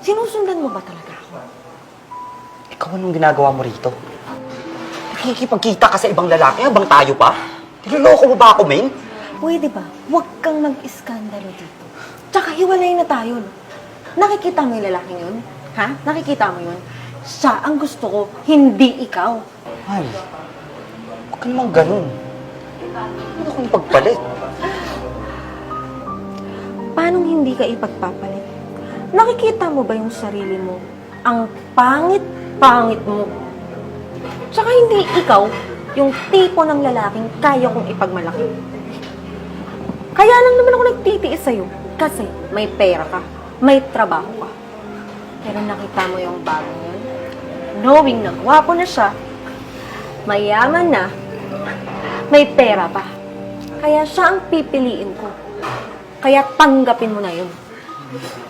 Sinusundan mo ba talaga ako? Ikaw anong ginagawa mo rito? Nakikipagkita ka sa ibang lalaki habang tayo pa? Niloloko mo ba ako, Ming? Pwede ba? Huwag kang mag-iskandalo dito. Tsaka hiwalay na tayo, no? Nakikita mo yung lalaking yun? Ha? Nakikita mo yun? Siya ang gusto ko, hindi ikaw. Mahal, huwag ka naman ganun. Ano kung pagpalit? Paano hindi ka ipagpapalit? Nakikita mo ba yung sarili mo? Ang pangit-pangit mo. Tsaka hindi ikaw yung tipo ng lalaking kaya kong ipagmalaki. Kaya lang naman ako nagtitiis sa'yo. Kasi may pera ka, may trabaho ka. Pero nakita mo yung bagong yun? Knowing na gwapo na siya, mayaman na, may pera pa. Kaya siya ang pipiliin ko. Kaya tanggapin mo na yun.